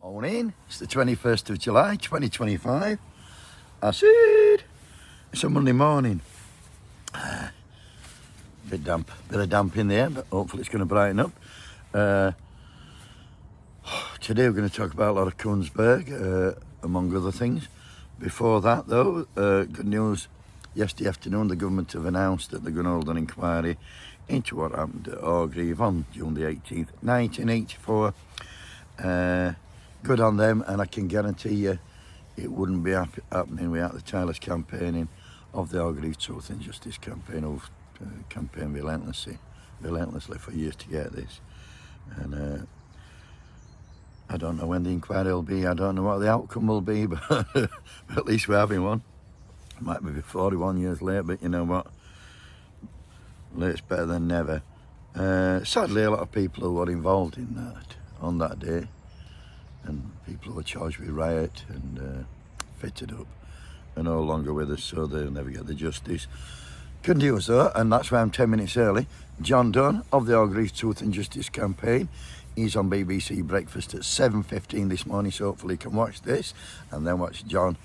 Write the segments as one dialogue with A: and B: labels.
A: Morning, it's the 21st of July 2025. I said it's a Monday morning. Bit of damp in the air, but hopefully it's going to brighten up. Today we're going to talk about a lot of Kuenssberg, among other things. Before that though, good news. Yesterday afternoon the government have announced that they're going to hold an inquiry into what happened at Orgreave on June the 18th, 1984. Good on them, and I can guarantee you it wouldn't be happening without the tireless campaigning of the Orgreave Truth and Justice campaign, who've campaigned relentlessly for years to get this. And I don't know when the inquiry will be, I don't know what the outcome will be, but at least we're having one. It might be 41 years late, but you know what? Late's better than never. Sadly, a lot of people who were involved in that on that day, and people who were charged with riot and fitted up, are no longer with us, so they'll never get the justice. Good news though, and that's why I'm 10 minutes early. John Dunn of the Orgreave Truth and Justice campaign, he's on BBC Breakfast at 7:15 this morning, so hopefully you can watch this and then watch John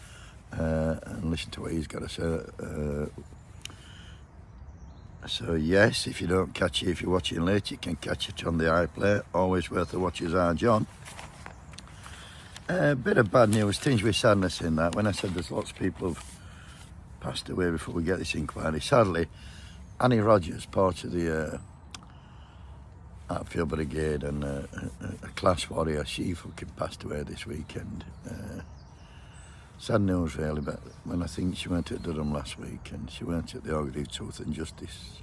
A: and listen to what he's got to say. So yes, if you don't catch it, if you're watching late, you can catch it on the iPlayer. Always worth a watch as our John. A bit of bad news, tinged with sadness in that. When I said there's lots of people who've passed away before we get this inquiry, sadly, Annie Rogers, part of the Outfield Brigade and a class warrior, she fucking passed away this weekend. Sad news really, but when I think she went at Durham last week and she went at the Orgreave Truth and Justice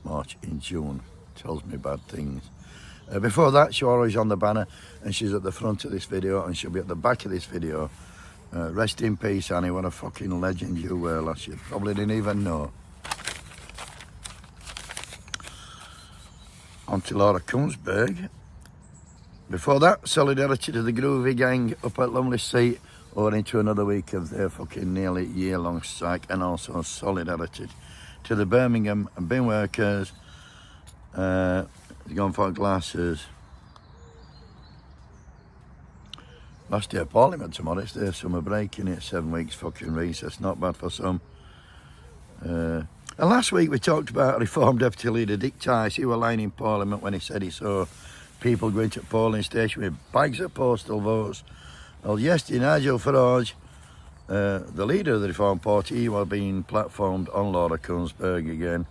A: March in June, tells me bad things. Before that, she was always on the banner, and she's at the front of this video, and she'll be at the back of this video. Rest in peace, Annie. What a fucking legend you were last year. Probably didn't even know. On to Laura Kuenssberg. Before that, solidarity to the Groovy gang up at Lumley Seat, or into another week of their fucking nearly year-long strike, and also solidarity to the Birmingham bin workers. Gone for glasses. Last day of Parliament tomorrow, it's their summer break, innit? 7 weeks fucking recess, not bad for some. And last week we talked about Reform Deputy Leader Dick Tice. He was lying in Parliament when he said he saw people going to the polling station with bags of postal votes. Well, yesterday Nigel Farage, the leader of the Reform Party, he was being platformed on Laura Kuenssberg again.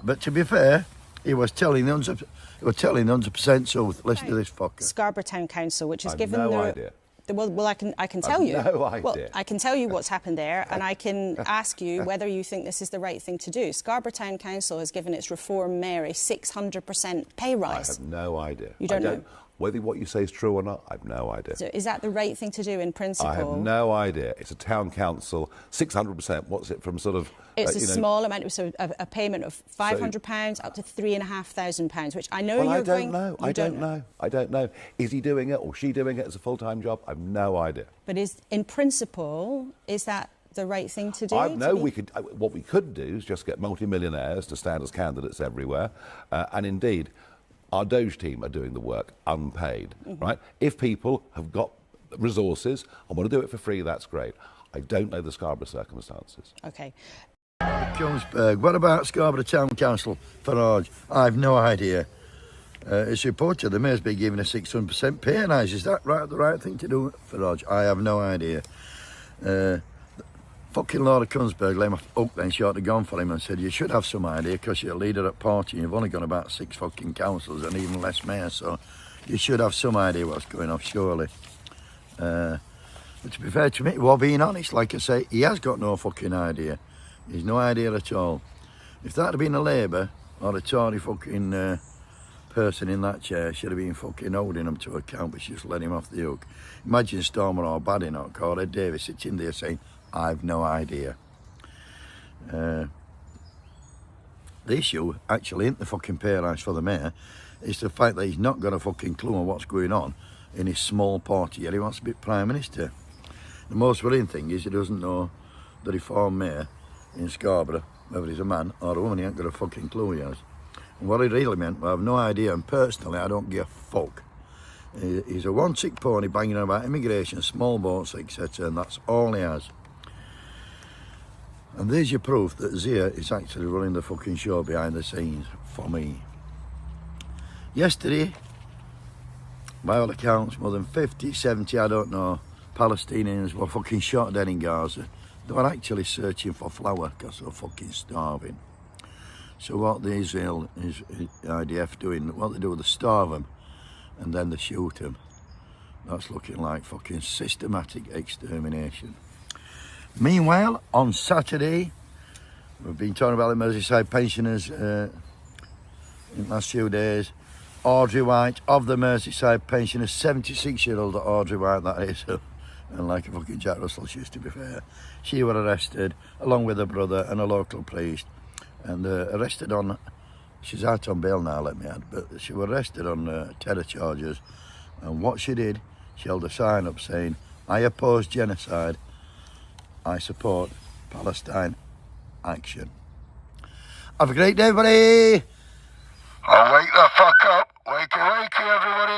A: But to be fair, he was telling the 100%, so listen to this fucker.
B: Scarborough Town Council, which has given
C: no idea.
B: Well, I can tell you.
C: No idea.
B: Well, I can tell you what's happened there, and I can ask you whether you think this is the right thing to do. Scarborough Town Council has given its Reform Mayor a 600% pay rise.
C: I have no idea.
B: You don't know?
C: Whether what you say is true or not, I have no idea.
B: So is that the right thing to do in principle?
C: I have no idea. It's a town council, 600%. What's it from sort of?
B: It's a small amount, so a payment of £500 up to £3,500, which I know
C: well,
B: you're going.
C: I don't know. Is he doing it or she doing it as a full-time job? I have no idea.
B: But in principle, is that the right thing to do?
C: What we could do is just get multi-millionaires to stand as candidates everywhere, and indeed, our Doge team are doing the work unpaid, right? If people have got resources and want to do it for free, that's great. I don't know the Scarborough circumstances.
B: OK.
A: Kuenssberg. What about Scarborough Town Council, Farage? I have no idea. It's reported the mayor's been given a 600% pay rise. Is that the right thing to do, Farage? I have no idea. Fucking Laura Kuenssberg let him off the hook then. She ought to have gone for him and said, you should have some idea because you're a leader at party and you've only got about 6 fucking councils and even less mayors, so you should have some idea what's going on, surely. But to be fair to me, well, being honest, like I say, he has got no fucking idea. He's no idea at all. If that had been a Labour or a Tory fucking person in that chair, should have been fucking holding him to account, but she just let him off the hook. Imagine Stormer or Badenoch or Ed Davis sitting there saying, I've no idea. The issue actually isn't the fucking pay rise for the mayor, it's the fact that he's not got a fucking clue on what's going on in his small party, yet he wants to be Prime Minister. The most worrying thing is he doesn't know the Reform Mayor in Scarborough, whether he's a man or a woman, he ain't got a fucking clue he has. And what he really meant, well, I have no idea, and personally I don't give a fuck. He's a one-trick pony banging on about immigration, small boats, etc., and that's all he has. And there's your proof that Zia is actually running the fucking show behind the scenes for me. Yesterday, by all accounts, more than 50, 70, I don't know, Palestinians were fucking shot dead in Gaza. They were actually searching for flour because they were fucking starving. So what the IDF doing, what they do, they starve them and then they shoot them. That's looking like fucking systematic extermination. Meanwhile, on Saturday, we've been talking about the Merseyside pensioners in the last few days. Audrey White of the Merseyside pensioners, 76-year-old Audrey White, that is, and like a fucking Jack Russell, she used to be fair. She was arrested along with her brother and a local priest, and arrested on, she's out on bail now, let me add, but she was arrested on terror charges. And what she did, she held a sign up saying, "I oppose genocide, I support Palestine action." Have a great day, everybody. Oh, wake the fuck up. Wakey, wakey, everybody.